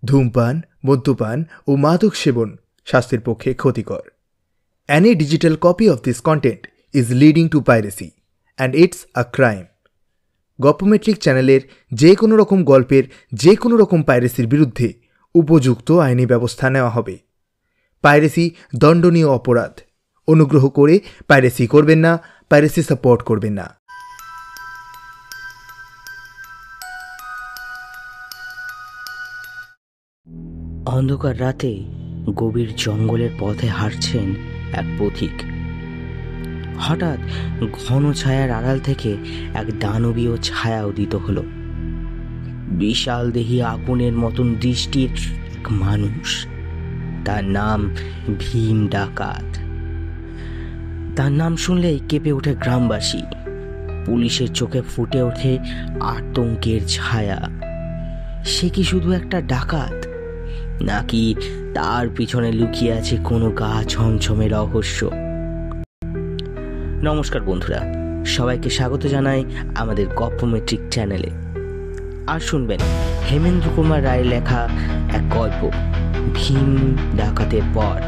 ধূমপান, মদ্যপান ও মাদক সেবন স্বাস্থ্যের পক্ষে ক্ষতিকর। Any digital copy of this content is leading to piracy and it's a crime. গল্পমেট্রিক চ্যানেলের যে কোনো রকম গল্পের যে কোনো রকম পাইরেসির বিরুদ্ধে উপযুক্ত আইনি ব্যবস্থা নেওয়া হবে। পাইরেসি দণ্ডনীয় অপরাধ। অনুগ্রহ করে পাইরেসি করবেন না, পাইরেসি সাপোর্ট করবেন না। অন্ধকার রাতে গভীর জঙ্গলের পথে হাঁটছেন এক পথিক। হঠাৎ ঘন ছায়ার আড়াল থেকে এক দানবীয় ছায়া উদিত হলো। বিশাল দেহী আগুনের মতন দৃষ্টির এক মানুষ। তার নাম ভীম ডাকাত। তার নাম শুনলেই কেঁপে ওঠে গ্রামবাসী। পুলিশের চোখে ফুটে ওঠে আতঙ্কের ছায়া। সে কি শুধু একটা ডাকাত, নাকি তার পিছনে লুকিয়ে আছে কোনো গা ছমছমে রহস্য? নমস্কার বন্ধুরা, সবাইকে স্বাগত জানাই আমাদের গল্পমেট্রিক চ্যানেলে। আর শুনবেন হেমেন্দ্র কুমার রায়ের লেখা এক গল্প, ভীম ডাকাতের পট।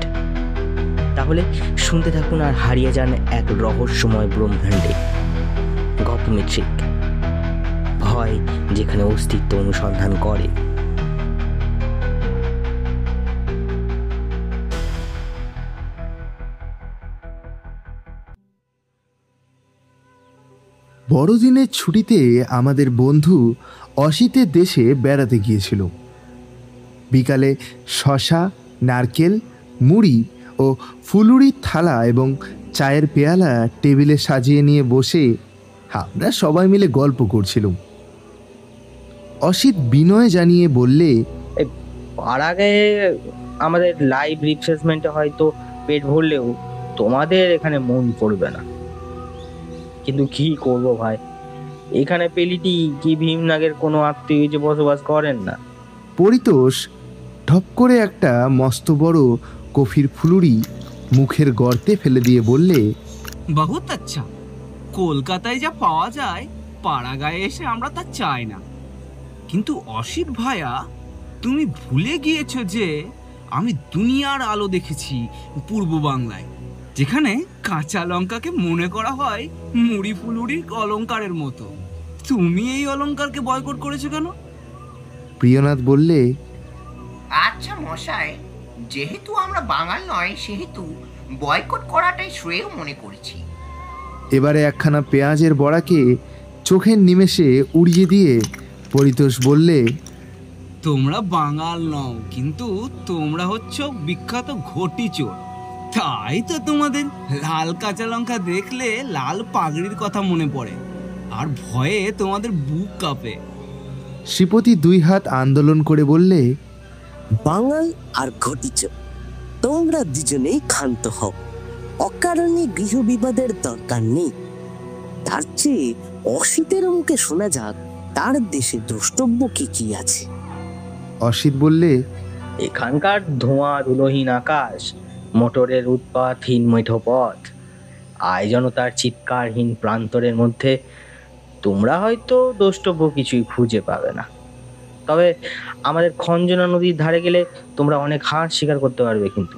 তাহলে শুনতে থাকুন আর হারিয়ে যান এক রহস্যময় ব্রহ্মাণ্ডে। গল্পমেট্রিক, ভয় যেখানে অস্তিত্ব অনুসন্ধান করে। বড়দিনের ছুটিতে আমাদের বন্ধু অসিতের দেশে বেড়াতে গিয়েছিল। বিকালে শশা, নারকেল, মুড়ি ও ফুলুরির থালা এবং চায়ের পেয়ালা টেবিলে সাজিয়ে নিয়ে বসে আমরা সবাই মিলে গল্প করছিলাম। অসিত বিনয় জানিয়ে বললে, আর আগে আমাদের লাইভ রিফ্রেশমেন্টে হয়তো পেট ভরলেও তোমাদের এখানে মন পড়বে না। কিন্তু কি করব ভাই, এখানে পেলিটি কি ভীমনাগের কোনো আত্মীয় যে বসবাস করেন না। পরিতোষ ঢপ করে একটা মস্ত বড় কফির ফুলুরি মুখের গর্তে ফেলে দিয়ে বললে, বহুত আচ্ছা, কলকাতায় যা পাওয়া যায় পাড়া গায়ে এসে আমরা তা চাই না। কিন্তু অসিত ভাইয়া, তুমি ভুলে গিয়েছো যে আমি দুনিয়ার আলো দেখেছি পূর্ব বাংলায়, যেখানে কাঁচা লঙ্কাকে মনে করা হয় মুড়ি ফুলুরির অলঙ্কারের মতো। তুমি এই অলঙ্কারকে বয়কট করেছো কেন? প্রিয়নাথ বললে, আচ্ছা মশাই, যেহেতু আমরা বাঙাল নয় সেহেতু বয়কট করাটাই শ্রেয় মনে করেছি। এবারে একখানা পেঁয়াজের বড়াকে চোখের নিমেষে উড়িয়ে দিয়ে পরিতোষ বললে, তোমরা বাঙাল নও, কিন্তু তোমরা হচ্ছ বিখ্যাত ঘটি চোর। তাই তো তোমাদের লাল কাঁচা লঙ্কা দেখলে লাল পাগড়ির কথা মনে পড়ে, আর ভয়ে তোমাদের বুক কাঁপে। শ্রীপতি দুই হাত আন্দোলন করে বললে, বাঙাল আর ঘটিচোর, তোমরা দুজনেই ক্ষান্ত হও। অকারণে গৃহ বিবাদের দরকার নেই। তার চেয়ে অসিতের মুখে শোনা যাক তার দেশে দ্রষ্টব্য কি আছে। অসিত বললে, এখানকার ধোঁয়া ধুলোহীন আকাশ, মোটরের উৎপাতহীন মেঠো পথ, আয়োজনতার চিৎকারহীন প্রান্তরের মধ্যে তোমরা হয়তো দ্রষ্টব্য কিছুই খুঁজে পাবে না। তবে আমাদের খঞ্জনা নদীর ধারে গেলে তোমরা অনেক হাঁস শিকার করতে পারবে, কিন্তু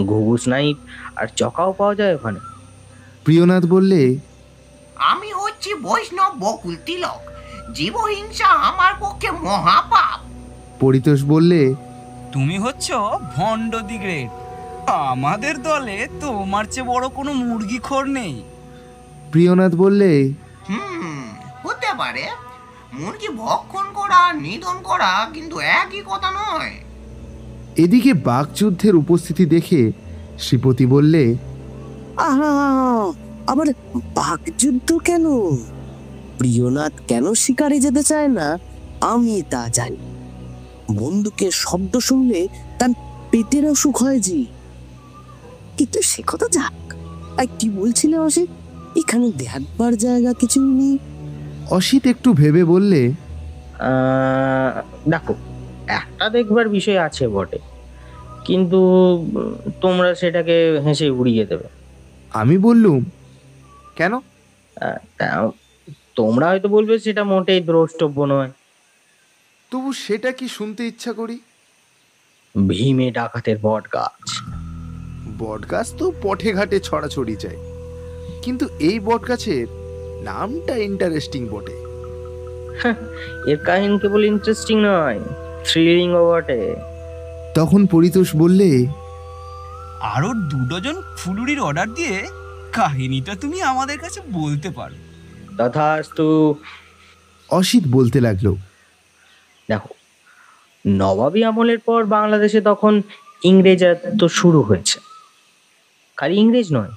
ঘুঘু, স্নাইপ আর চকাও পাওয়া যায় ওখানে। প্রিয়নাথ বললে, আমি হচ্ছি বৈষ্ণব বকুল তিলক, জীবহিংসা আমার পক্ষে মহাপাপ। পরিতোষ বললে, তুমি হচ্ছ ভণ্ড দি গ্রেট, আমাদের দলে তোমার চেয়ে বড় কোনো মুরগি খোর নেই। প্রিয়নাথ বললে, হতে পারে, মুরগি ভক্ষণ করা নিধন করা কিন্তু একই কথা নয়। এদিকে বাকযুদ্ধের উপস্থিতি দেখে শ্রীপতি বললে, আহা, আবার বাকযুদ্ধ কেন? প্রিয়নাথ কেন শিকারে যেতে চায় না আমি তা জানি। বন্দুকের শব্দ শুনলে তার পেটের অসুখ হয় জি। কিন্তু সে কথা যাক, আর কি বলছিলে অসিত, এখানে দেখবার জায়গা কিছু নেই? অসিত একটু ভেবে বললে, দেখো, একটা দেখবার বিষয় আছে বটে, কিন্তু তোমরা সেটাকে হেসে উড়িয়ে দেবে। আমি বললুম, কেন? তোমরা হয়তো বলবে সেটা মোটেই দ্রষ্টব্য নয়। তবু সেটা কি শুনতে ইচ্ছা করি। ভীমে ডাকাতের বট গাছ। বটগাছ তো পথে ঘাটে ছড়াছড়ি যায়, কিন্তু এই বটগাছের নামটা ইন্টারেস্টিং বটে। এর কাহিনী কেবল ইন্টারেস্টিং নয়, থ্রিলিং ও বটে। তখন পরিতোষ বললে, আরো 2 ডজন ফুলুরির অর্ডার দিয়ে কাহিনীটা তুমি আমাদের কাছে বলতে পারো। তথাস্তু। অসিত বলতে লাগলো, দেখো, নবাবী আমলের পর বাংলাদেশে তখন ইংরেজ রাজত্ব শুরু হয়েছে। খালি ইংরেজ নয়,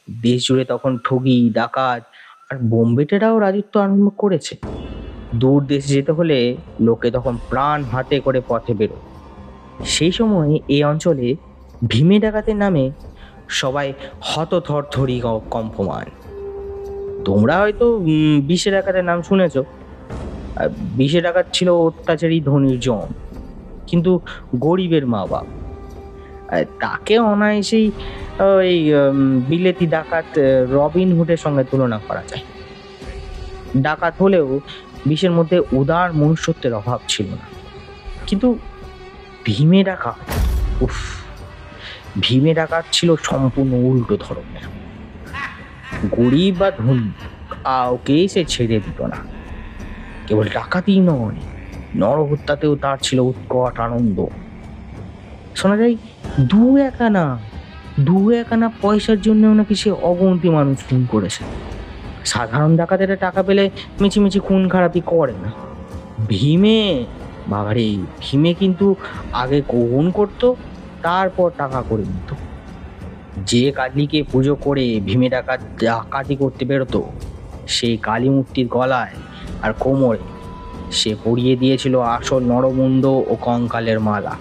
দেশ জুড়ে তখন ঠগি, ডাকাত আর বোম্বেটেরাও রাজত্ব আরম্ভ করেছে। দূর দেশে যেতে হলে লোকে তখন প্রাণ হাতে করে পথে বেরোয়। সেই সময় এই অঞ্চলে ভীমে ডাকাতের নামে সবাই হতথরথরি কম্পমান। তোমরা হয়তো বিষে ডাকাতের নাম শুনেছ। বিষে ডাকাত ছিল অত্যাচারী ধনীর জম, কিন্তু গরিবের মা বাপ। তাকে অনায়াসেই এই বিলেতি ডাকাত রবিন হুডের সঙ্গে তুলনা করা যায়। ডাকাত হলেও বিষের মধ্যে উদার মনুষ্যত্বের অভাব ছিল না। কিন্তু ভীমে ডাকাত, উফ, ভীমে ডাকাত ছিল সম্পূর্ণ উল্টো ধরনের। গরিব বা ধনী কাউকেই সে ছেড়ে দিত না। কেবল ডাকাতই নয়, নরহত্যাতেও তার ছিল উৎকট আনন্দ। শোনা যায় দু এক আনা পয়সার জন্যও নাকি সে অগন্তি মানুষ খুন করেছে। সাধারণ ডাকাতেরা টাকা পেলে মিছিমিছি খুন খারাপি করে না। ভীমে, বাবারে, ভীমে কিন্তু আগে খুন করতো, তারপর টাকা করে নিত। যে কালীকে পুজো করে ভীমে ডাকাতি করতে বেরোতো, সেই কালী মূর্তির গলায় আর কোমরে সে পরিয়ে দিয়েছিল আসল নরমুণ্ড ও কঙ্কালের মালা।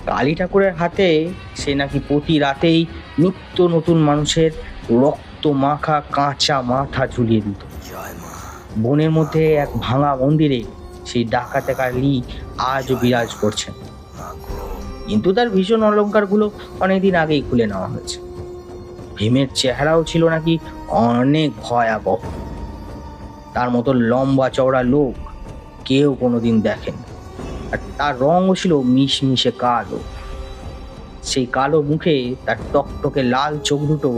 কালী ঠাকুরের হাতে সে নাকি প্রতি রাতেই নিত্য নতুন মানুষের রক্ত মাখা কাঁচা মাথা ঝুলিয়ে দিত। বনের মধ্যে এক ভাঙা মন্দিরে সেই ডাকাতে কালী আজও বিরাজ করছেন, কিন্তু তার ভীষণ অলঙ্কারগুলো অনেকদিন আগেই খুলে নেওয়া হয়েছে। ভীমের চেহারাও ছিল নাকি অনেক ভয়াবহ। তার মতো লম্বা চওড়া লোক কেউ কোনোদিন দেখেন, আর তার রঙও ছিল মিশমিশে কালো। সেই কালো মুখে তার টকটকে লাল চোখ দুটো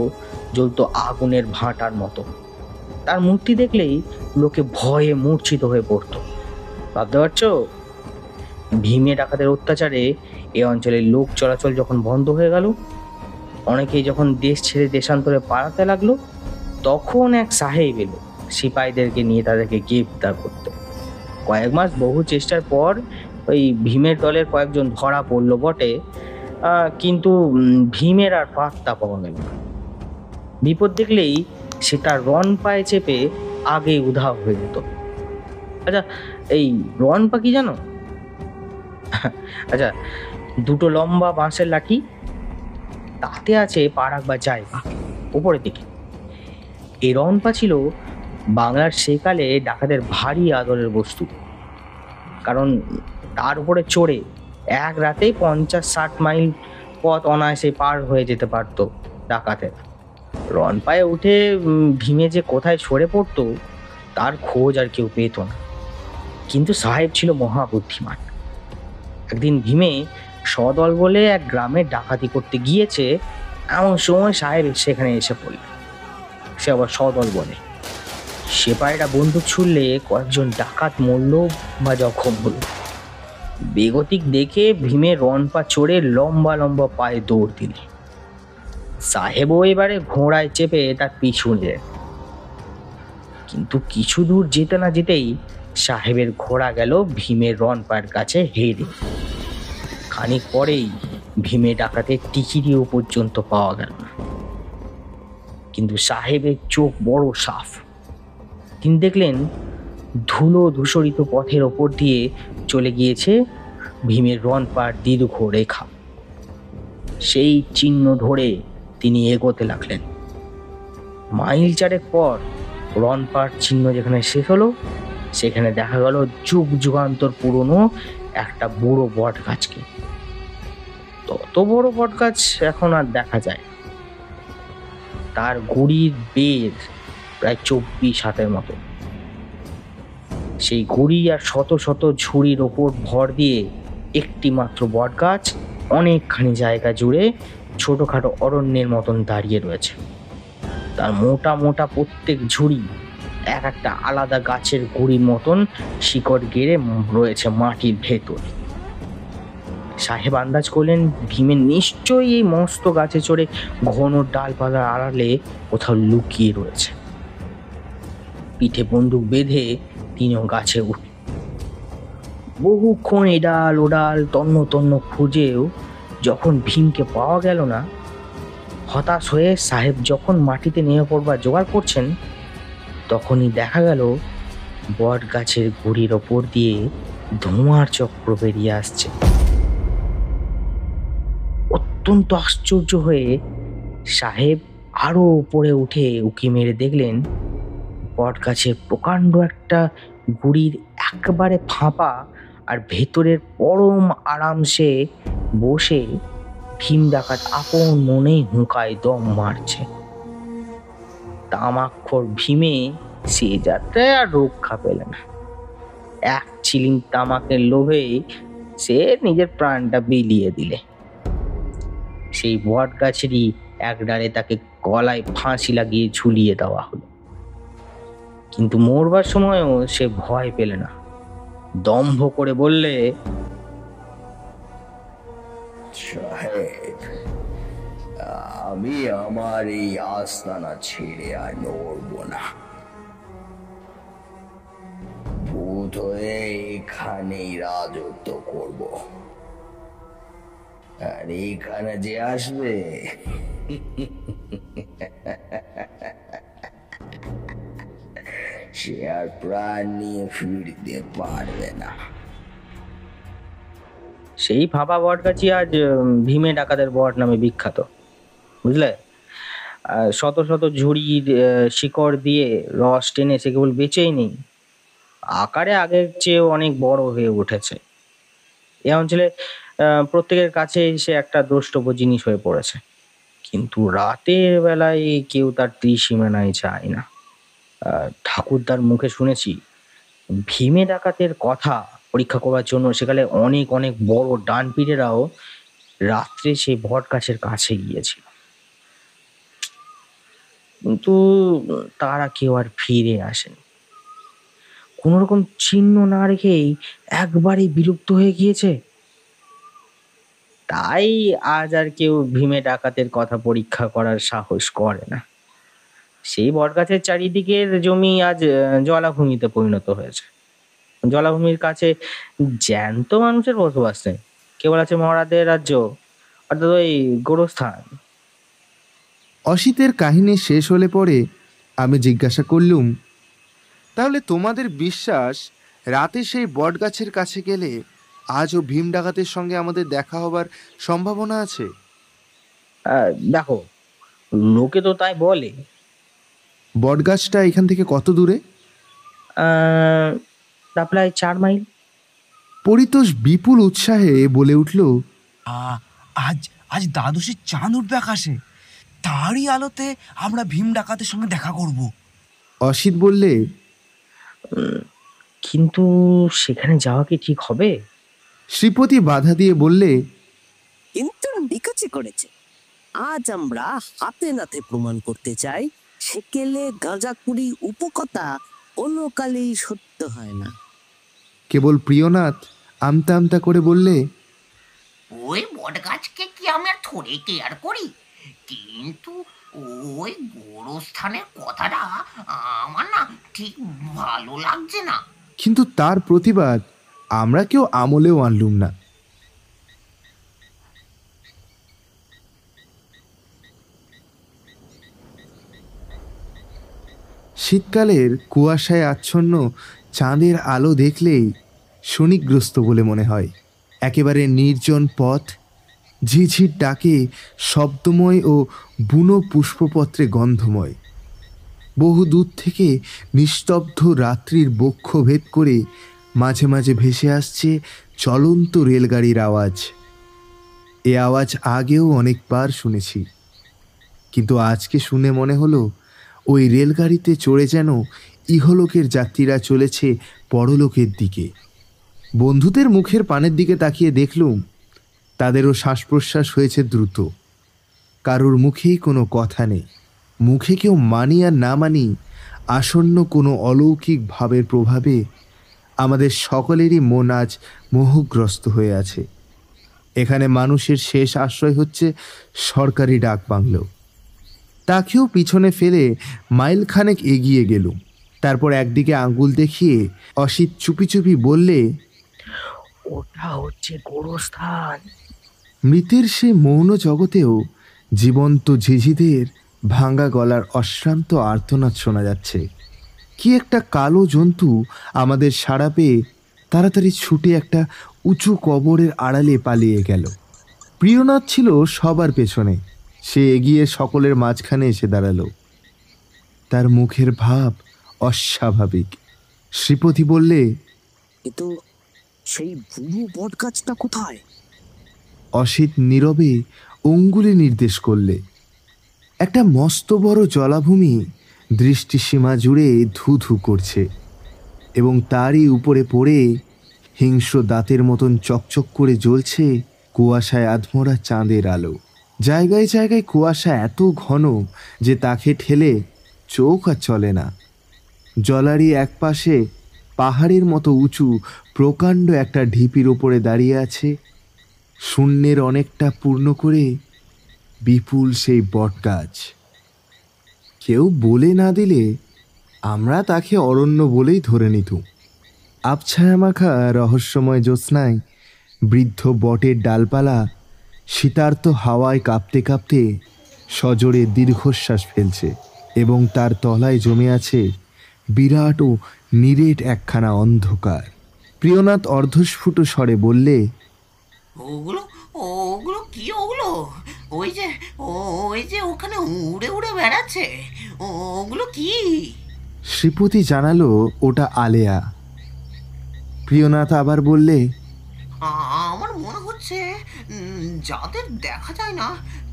জ্বলতো আগুনের ভাঁটার মতো। তার মূর্তি দেখলেই লোকে ভয়ে মূর্ছিত হয়ে পড়তো। ভাবতে পারছো, ভীমে ডাকাতের অত্যাচারে এ অঞ্চলের লোক চলাচল যখন বন্ধ হয়ে গেল, অনেকেই যখন দেশ ছেড়ে দেশান্তরে পালাতে লাগলো, তখন এক সাহেব এলো সিপাহীদেরকে নিয়ে তাদেরকে গ্রেফতার করতে। কয়েক মাস বহু চেষ্টার পর ওই ভীমের দলের কয়েকজন ধরা পড়লো বটে, কিন্তু ভীমের আর পাত্তা পাওয়া গেল না। বিপদ দেখলেই সেটা রন পায়ে চেপে আগে উধাও হয়ে যেত। আচ্ছা, এই রন পা কি জানো? আচ্ছা, দুটো লম্বা বাঁশের লাঠি, তাতে আছে পারাক বা জায়গা উপরের দিকে। এই রনপা ছিল বাংলার সেকালে ডাকাতের ভারী আদরের বস্তু, কারণ তার উপরে চড়ে এক রাতেই 50-60 মাইল পথ অনায়াসে পার হয়ে যেতে পারতো ডাকাতের। রনপায়ে উঠে ভীমে যে কোথায় সরে পড়তো তার খোঁজ আর কেউ পেত না। কিন্তু সাহেব ছিল মহাবুদ্ধিমান। একদিন ভীমে সদল বলে এক গ্রামে ডাকাতি করতে গিয়েছে, এমন সময় সাহেব সেখানে এসে পড়ল। সে আবার সদল বলে। সেপাহীরা বন্দুক ছুড়লে কয়েকজন ডাকাত মরল বা জখম হলো। বেগতিক দেখে ভীমে রনপা চড়ে লম্বা লম্বা পায়ে দৌড় দিলে। সাহেবও এবারে ঘোড়ায় চেপে তার পিছু নিলেন, কিন্তু কিছু দূর যেতে না যেতেই সাহেবের ঘোড়া গেল ভীমের রনপার কাছে হেরে। খানিক পরেই ভীমে ডাকাতের টিকিরিও পর্যন্ত পাওয়া গেল না। কিন্তু সাহেবের চোখ বড় সাফ। তিনি দেখলেন ধুলো ধূসরিত পথের ওপর দিয়ে চলে গিয়েছে ভীমের রনপার দীর্ঘ রেখা। সেই চিহ্ন ধরে তিনি এগোতে লাগলেন। মাইল চারেক পর রনপার চিহ্ন যেখানে শেষ হলো, সেখানে দেখা গেল যুগ যুগান্তর পুরনো একটা বড় বট গাছকে। তত বড় বট গাছ এখন আর দেখা যায়। তার গুড়ির বেদ প্রায় 24 হাতের মতো। সেই গুড়ি আর শত শত ঝুড়ির ওপর ভর দিয়ে একটি মাত্র বট গাছ অনেকখানি জায়গা জুড়ে ছোটখাটো অরণ্যের মতন দাঁড়িয়ে রয়েছে। তার মোটা মোটা প্রত্যেক ঝুড়ি এক একটা আলাদা গাছের গুড়ির মতন শিকড় গেড়ে রয়েছে মাটির ভেতর। সাহেব আন্দাজ করলেন ভীমের নিশ্চয়ই এই মস্ত গাছে চড়ে ঘন ডালপালার আড়ালে কোথাও লুকিয়ে রয়েছে। পিঠে বন্দুক বেঁধে তিনিও গাছে উঠল। বহুক্ষণ এডাল ওডাল তন্ন তন্ন খুঁজেও যখন ভীমকে পাওয়া গেল না, হতাশ হয়ে সাহেব যখন মাটিতে নেমে পড়বার জোগাড় করছেন, তখনই দেখা গেল বট গাছের গুড়ির ওপর দিয়ে ধোঁয়ার চক্র বেরিয়ে আসছে। অত্যন্ত আশ্চর্য হয়ে সাহেব আরো উপরে উঠে উকি মেরে দেখলেন বট গাছের প্রকাণ্ড একটা গুড়ির একেবারে ফাঁপা আর ভেতরের পরম আরামসে বসে ভীম ডাকাত আপন মনেই হুঁকায় দম মারছে। তামাক্ষর ভীমে সে যাত্রায় আর রক্ষা পেল না। এক চিলিং তামাকের লোভে সে নিজের প্রাণটা বিলিয়ে দিলে। সেই বট গাছেরই এক ডালে তাকে গলায় ফাঁসি লাগিয়ে ঝুলিয়ে দেওয়া হলো। কিন্তু মরবার সময়ও সে ভয় পেলে না। দম্ভ করে বললে, সাহেব, আমি আমার এই আস্তানা ছেড়ে আর নড়ব না। ভূত হয়ে এখানেই রাজত্ব করব, আর এখানে যে আসবে সে আর প্রাণ নিয়ে ফিরতে পারবে না। সেই ফাঁপা বট গাছই আজ ভীমে ডাকাতের বট নামে বিখ্যাত, বুঝলে? শত শত ঝুড়ির শিকড় দিয়ে রস টেনে সে কেবল বেঁচেই নেই, আকারে আগের চেয়েও অনেক বড় হয়ে উঠেছে। এ অঞ্চলে প্রত্যেকের কাছে সে একটা দ্রষ্টব্য জিনিস হয়ে পড়েছে। কিন্তু রাতের বেলায় কেউ তার ত্রিসীমানায় যায় না। ঠাকুরদার মুখে শুনেছি ভীমে ডাকাতের কথা পরীক্ষা করার জন্য সেখানে অনেক অনেক বড় ডানপিটেরাও রাত্রে সেই বট গাছের কাছে গিয়েছিল, কিন্তু তারা কেউ আর ফিরে আসেনি। কোন রকম চিহ্ন না রেখেই একবারে বিলুপ্ত হয়ে গিয়েছে। তাই আজ আর কেউ ভীমে ডাকাতের কথা পরীক্ষা করার সাহস করে না। সেই বট গাছের চারিদিকের জমি আজ জলাভূমিতে পরিণত হয়েছে। জলাভূমির কাছে জ্যান্ত মানুষের বসবাস নেই, কেবল আছে মহারাজের রাজ্য, অর্থাৎ ওই গোরস্থান। অসিতের কাহিনী শেষ হলে পরে আমি জিজ্ঞাসা করলুম, তাহলে তোমাদের বিশ্বাস রাতে সেই বট গাছের কাছে গেলে আজও ভীম ডাকাতের সঙ্গে আমাদের দেখা হবার সম্ভাবনা আছে? দেখো, লোকে তো তাই বলে। বট গাছটা এখান থেকে কত দূরে? তা প্রায় 4 মাইল। পরিতোষ বিপুল উৎসাহে বলে উঠল, আজ আজ দ্বাদশীর চাঁদ উঠবে আকাশে, তারই আলোতে আমরা ভীম ডাকাতের সঙ্গে দেখা করব। অসিত বললে, কিন্তু সেখানে যাওয়া কি ঠিক হবে? শ্রীপতি বাধা দিয়ে বললে, কিন্তু নিকাচি করেছে। আজ আমরা হাতে নাতে প্রমাণ করতে চাই সেকেলে গাঁজাকুড়ি উপকথা কোনো কালেই সত্য হয় না। কেবল প্রিয়নাথ আমতা আমতা করে বললে, ওই বট গাছকে কি আমরা থরে কেয়ার করি, কিন্তু ওই গোরস্থানের কথাটা আমার না ঠিক ভালো লাগছে না। কিন্তু তার প্রতিবাদ আমরা কেউ আমলেও আনলুম না। শীতকালের কুয়াশায় আচ্ছন্ন চাঁদের আলো দেখলেই শনিগ্রস্ত বলে মনে হয়। একেবারে নির্জন পথ, ঝিঝির ডাকে শব্দময় ও বুনো পুষ্পপত্রে গন্ধময়। বহু দূর থেকে নিস্তব্ধ রাত্রির বক্ষ ভেদ করে মাঝে মাঝে ভেসে আসছে চলন্ত রেলগাড়ির আওয়াজ। এ আওয়াজ আগেও অনেকবার শুনেছি, কিন্তু আজকে শুনে মনে হলো ওই রেলগাড়িতে চড়ে যেন ইহলোকের যাত্রীরা চলেছে পরলোকের দিকে। বন্ধুদের মুখের পানের দিকে তাকিয়ে দেখলুম তাদেরও শ্বাস প্রশ্বাস হয়েছে দ্রুত। কারোর মুখেই কোনো কথা নেই। মুখে কেউ মানি আর না মানি, আসন্ন কোনো অলৌকিক ভাবের প্রভাবে আমাদের সকলেরই মন আজ মোহগ্রস্ত হয়ে আছে। এখানে মানুষের শেষ আশ্রয় হচ্ছে সরকারি ডাক বাংলো। তাকেও পিছনে ফেলে মাইলখানেক এগিয়ে গেলুম। তারপর একদিকে আঙ্গুল দেখিয়ে অসিত চুপি চুপি বললে, ওটা হচ্ছে গোরস্থান। মৃতের সে মৌন জগতেও জীবন্ত ঝিঝিদের ভাঙা গলার অশ্রান্ত আর্তনাদ শোনা যাচ্ছে। কি একটা কালো জন্তু আমাদের সাড়া পেয়ে তাড়াতাড়ি ছুটে একটা উঁচু কবরের আড়ালে পালিয়ে গেল। প্রিয়নাথ ছিল সবার পেছনে। সে এগিয়ে সকলের মাঝখানে এসে দাঁড়ালো। তার মুখের ভাব অস্বাভাবিক। শ্রীপতি বললে, কিন্তু সেই বুড়ো বট গাছটা কোথায়? অসিত নীরবে অঙ্গুলি নির্দেশ করলে। একটা মস্ত বড় জলাভূমি দৃষ্টিসীমা জুড়ে ধু ধু করছে এবং তারই উপরে পড়ে হিংস্র দাঁতের মতন চকচক করে জ্বলছে কুয়াশায় আধমরা চাঁদের আলো। জায়গায় জায়গায় কুয়াশা এত ঘন যে তাকে ঠেলে চোখ আর চলে না। জলারই একপাশে পাহাড়ের মতো উঁচু প্রকাণ্ড একটা ঢিপির ওপরে দাঁড়িয়ে আছে শূন্যের অনেকটা পূর্ণ করে বিপুল সেই বটগাছ। কেউ বলে না দিলে আমরা তাকে অরণ্য বলেই ধরে নিতুম। আবছায়া মাখা রহস্যময় জ্যোৎস্নায় বৃদ্ধ বটের ডালপালা শীতার্ত হাওয়ায় কাঁপতে কাঁপতে সজোরে দীর্ঘশ্বাস ফেলছে এবং তার তলায় জমে আছে বিরাট ও নিরেট একখানা অন্ধকার। প্রিয়নাথ অর্ধস্ফুট স্বরে বললে, ওগুলো ওগুলো কি? ওগুলো ওই যে ওখানে উড়ে উড়ে বেড়াচ্ছে, ওগুলো কি? শ্রীপতি জানালো, ওটা আলেয়া। প্রিয়নাথ আবার বললে, আমার মনে হচ্ছে যাদের দেখা যায় না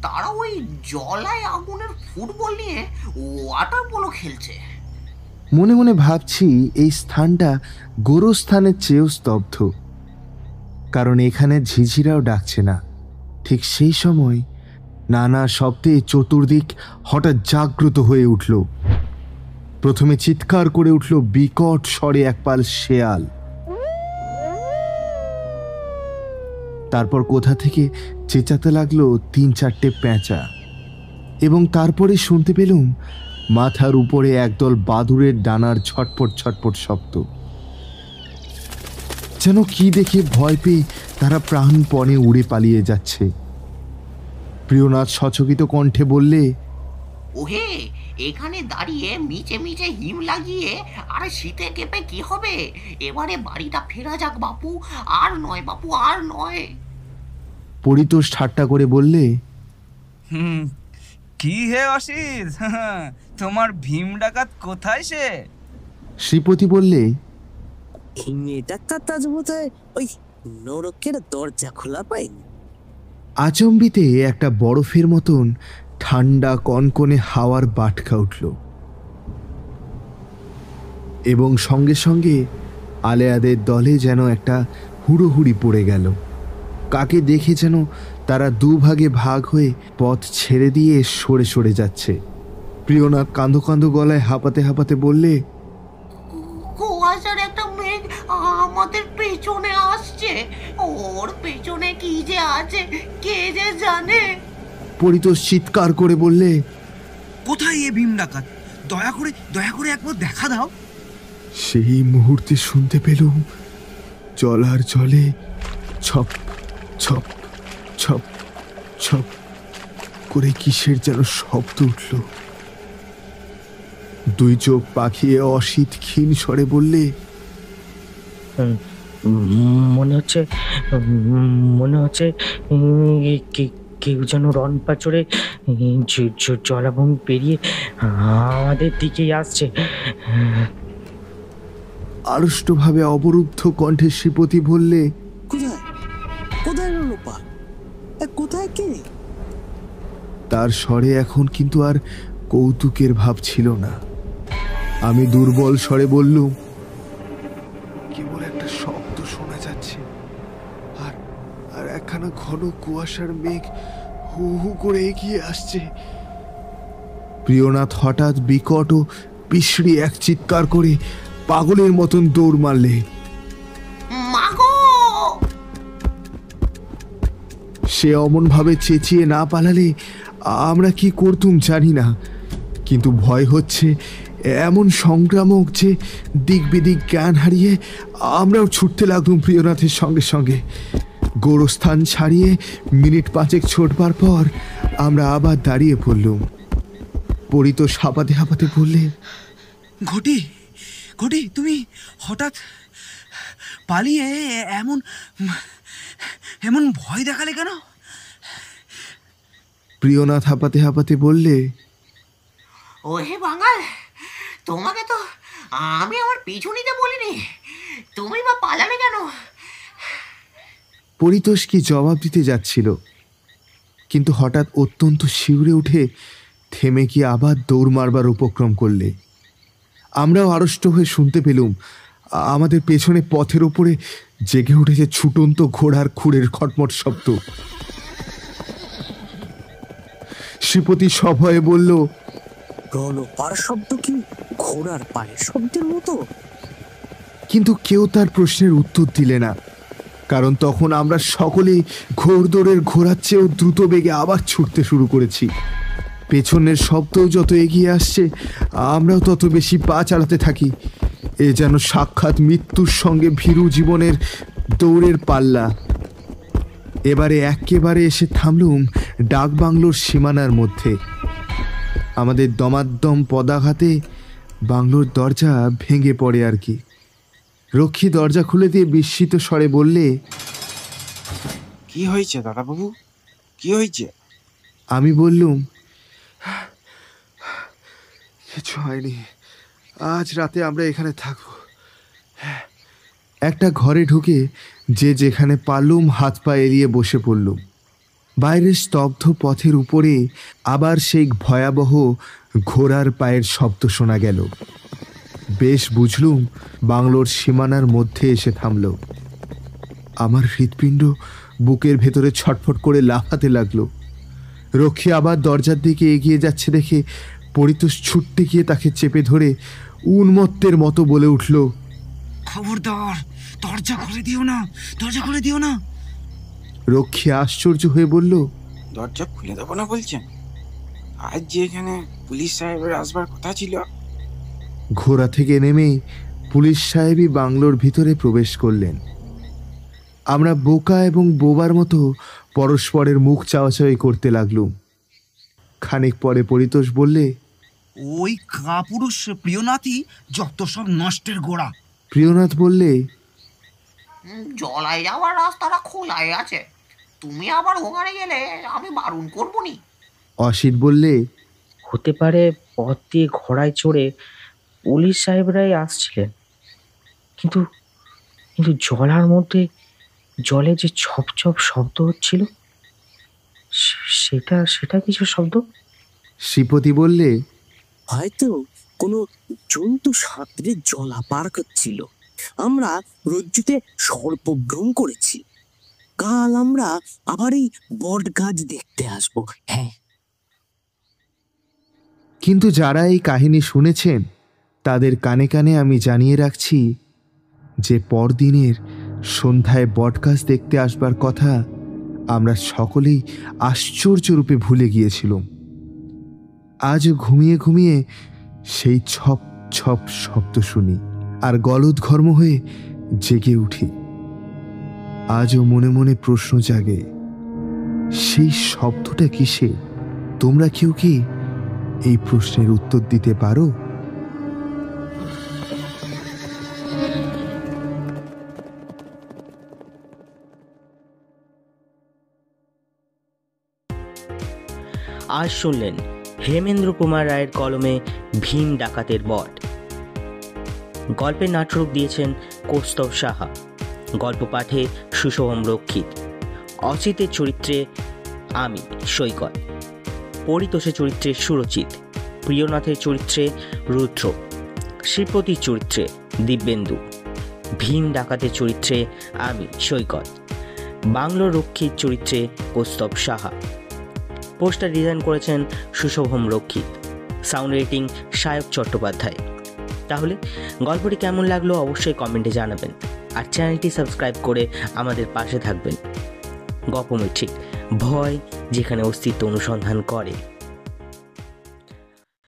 তারা ওই জলায় আগুনের ফুটবল নিয়ে ওয়াটার পোলো খেলছে। মনে মনে ভাবছি এই স্থানটা গোরস্থানের চেয়েও স্তব্ধ, কারণ এখানে ঝিঝিরাও ডাকছে না। ঠিক সেই সময় নানা শব্দে চতুর্দিক হঠাৎ জাগ্রত হয়ে উঠল। প্রথমে চিৎকার করে উঠল বিকট স্বরে একপাল শেয়াল। তারপর কোথা থেকে চেঁচাতে লাগলো 3-4টে পেঁচা, এবং তারপরে শুনতে পেলুম মাথার উপরে একদল বাদুড়ের ডানার ছটপট ছটপট শব্দ। যেন কি দেখে ভয় পেয়ে তারা প্রাণপণে উড়ে পালিয়ে যাচ্ছে। প্রিয়নাথ সচকিত কণ্ঠে বললে, ওহে, এখানে দাঁড়িয়ে মিচে মিচে হিম লাগিয়ে আর শীতে কেঁপে কি হবে? এবারে বাড়িটা ফেরা যাক বাপু, আর নয় বাপু, আর নয়। পরিতোষ ঠাট্টা করে বললে, কি হে অসিত, তোমার ভীম ডাকাত কোথায় সে? শ্রীপতি বললে, এই মেয়েটা তাজ বোধহয় ওই নরকের দরজা খোলা পায়নি। আচম্বিতে একটা বরফের মতন ঠান্ডা কনকনে হাওয়ার বাটকা উঠল এবং সঙ্গে সঙ্গে আলেয়াদের দলে যেন একটা হুড়োহুড়ি পড়ে গেল। কাকে দেখে যেন তারা দুভাগে ভাগ হয়ে পথ ছেড়ে দিয়ে সরে সরে যাচ্ছে। প্রিয়নাথ কাঁদো কাঁদো গলায় হাঁপাতে হাঁপাতে বললে, কুয়াশার একটা মেঘ আমাদের পেছনে আসছে, ওর পেছনে কি যে আছে কে যে জানে। পরিতোষ চিৎকার করে বললে, কোথায় এ ভীম ডাকাত? দয়া করে একবার দেখা দাও। সেই মুহূর্তে শুনতে পেলুম জলার জলে ছপ ছপ ছপ ছপ করে কিসের যেন শব্দ উঠল। দুই চোখ পাকিয়ে অসিত ক্ষীণ স্বরে বললে, মনে হচ্ছে কেউ যেন রণ পাচড়ে জলাভূমি পেরিয়ে আমাদের দিকেই আসছে। আড়ষ্টভাবে অবরুদ্ধ কণ্ঠে শ্রীপতি বললে, কোথায় কোথায় লোপা, কোথায় কে? তার স্বরে এখন কিন্তু আর কৌতুকের ভাব ছিল না, আমি দুর্বল স্বরে বললুম, কেবল একটা শব্দ শোনা যাচ্ছে, আর আর একখানা ঘন কুয়াশার মেঘ হু হু করে এগিয়ে আসছে। প্রিয়নাথ হঠাৎ বিকট ও বিশ্রী এক চিৎকার করে পাগলের মতন দৌড় মারলে। মাগো! সে অমন ভাবে চেঁচিয়ে না পালালে আমরা কি করতুম জানি না, কিন্তু ভয় হচ্ছে এমন সংক্রামক যে দিক বিদিক জ্ঞান হারিয়ে আমরাও ছুটতে লাগলুম প্রিয়নাথের সঙ্গে সঙ্গে। গোরস্থান ছাড়িয়ে মিনিট 5 ছোটবার পর আমরা আবার দাঁড়িয়ে পড়লুম। পরিতোষ হাঁপাতে হাঁপাতে বললে, ঘটি ঘটি, তুমি হঠাৎ পালিয়ে এমন এমন ভয় দেখালে কেন? প্রিয়নাথ হাঁপাতে হাঁপাতে বললে, ওহে বাঙাল, তোমাকে তো আমি আমার পিছু নিতে বলিনি, তুমি বা পালালে কেন? পরিতোষ কি জবাব দিতে যাচ্ছিল, কিন্তু হঠাৎ অত্যন্ত শিউরে উঠে থেমে গিয়ে আবার দৌড় মারবার উপক্রম করলে। আমরাও আড়ষ্ট হয়ে শুনতে পেলুম আমাদের পেছনে পথের ওপরে জেগে উঠেছে ছুটন্ত ঘোড়ার খুঁড়ের খটমট শব্দ। শ্রীপতি সভয়ে বলল, রণপার শব্দ কি ঘোড়ার পায়ের শব্দের মতো? কিন্তু কেউ তার প্রশ্নের উত্তর দিলে না, কারণ তখন আমরা সকলেই ঘোড়দৌড়ের ঘোড়ার চেয়েও দ্রুত বেগে আবার ছুটতে শুরু করেছি। পেছনের শব্দও যত এগিয়ে আসছে আমরাও তত বেশি পা চালাতে থাকি। এ যেন সাক্ষাৎ মৃত্যুর সঙ্গে ভীরু জীবনের দৌড়ের পাল্লা। এবারে একেবারে এসে থামলুম ডাক বাংলোর সীমানার মধ্যে। আমাদের দমাদ্দম পদাঘাতে বাংলোর দরজা ভেঙে পড়ে আর কি। রক্ষী দরজা খুলে দিয়ে বিস্মিত স্বরে বললে, কি হয়েছে দাদাবাবু, কি হয়েছে? আমি বললুম, কিছু হয়নি, আজ রাতে আমরা এখানে থাকবো। একটা ঘরে ঢুকে যে যেখানে পারলুম হাত পা এলিয়ে বসে পড়লুম। বাইরের স্তব্ধ পথের উপরে আবার সেই ভয়াবহ ঘোড়ার পায়ের শব্দ শোনা গেল। বেশ বুঝলুম বাংলোর সীমানার মধ্যে এসে থামল। আমার হৃৎপিণ্ড বুকের ভেতরে ছটফট করে লাফাতে লাগলো। রক্ষী আবার দরজার দিকে এগিয়ে যাচ্ছে দেখে পরিতোষ ছুটতে গিয়ে তাকে চেপে ধরে উন্মত্তের মতো বলে উঠল, খবরদার, দরজা খুলে দিও না, দরজা খুলে দিও না। রক্ষী আশ্চর্য হয়ে বলল, দরজা খুলে দেবো না বলছেন? আজ যে এখানে পুলিশ সাহেবের আসবার কথা ছিল। ঘোড়া থেকে নেমে পুলিশ সাহেবই বাংলোর ভিতরে প্রবেশ করলেন। আমরা বোকা এবং বোবার মতো পরস্পরের মুখ চাওয়াচাওয়ি করতে লাগলুম। খানিক পরে পরিতোষ বললে, ওই কাপুরুষ প্রিয়নাথই যত সব নষ্টের গোড়া। প্রিয়নাথ বললে, জলায় যাওয়ার রাস্তাটা খোলাই আছে, তুমি আবার ওখানে গেলে আমি বারণ করবো নি। অসিত বললে, হতে পারে পথ দিয়ে ঘোড়ায় চড়ে পুলিশ সাহেবরাই আসছিলেন, কিন্তু কিন্তু জলার মধ্যে জলে যে ছপ ছপ শব্দ হচ্ছিল, সেটা সেটা কিছু শব্দ। শ্রীপতি বললে, হয়তো কোনো জন্তু সাঁতরে জলা পার করছিল। আমরা রজ্জুতে সর্পভ্রম করেছি। কাল আমরা আবার এই বট গাছ দেখতে আসবো। হ্যাঁ, কিন্তু যারা এই কাহিনী শুনেছেন তাদের কানে কানে আমি জানিয়ে রাখছি যে পরদিনের সন্ধ্যায় বটগাছ দেখতে আসবার কথা আমরা সকলেই আশ্চর্যরূপে ভুলে গিয়েছিলাম। আজও ঘুমিয়ে ঘুমিয়ে সেই ছপ ছপ শব্দ শুনি আর গলদঘর্ম হয়ে জেগে উঠি। আজও মনে মনে প্রশ্ন জাগে, সেই শব্দটা কিসে? তোমরা কেউ কি এই প্রশ্নের উত্তর দিতে পারো? আজ শুনলেন হেমেন্দ্র কুমার রায়ের কলমে ভীম ডাকাতের বট। গল্পের নাটক দিয়েছেন কৌস্তব সাহা। গল্প পাঠে সুশোভম রক্ষিত। অচিতের চরিত্রে আমি সৈকত, পরিতোষের চরিত্রে সুরচিত, প্রিয়নাথের চরিত্রে রুদ্র, শ্রীপতির চরিত্রে দিব্যেন্দু, ভীম ডাকাতের চরিত্রে আমি সৈকত, বাংলো রক্ষীর চরিত্রে কৌস্তব সাহা। পোস্টার ডিজাইন করেছেন সুশোভম রক্ষিত, সাউন্ড এডিটিং সায়ক চট্টোপাধ্যায়। তাহলে গল্পটি কেমন লাগলো অবশ্যই কমেন্টে জানাবেন, আর চ্যানেলটি সাবস্ক্রাইব করে আমাদের পাশে থাকবেন। গল্পময় ঠিক, ভয় যেখানে অস্তিত্ব অনুসন্ধান করে।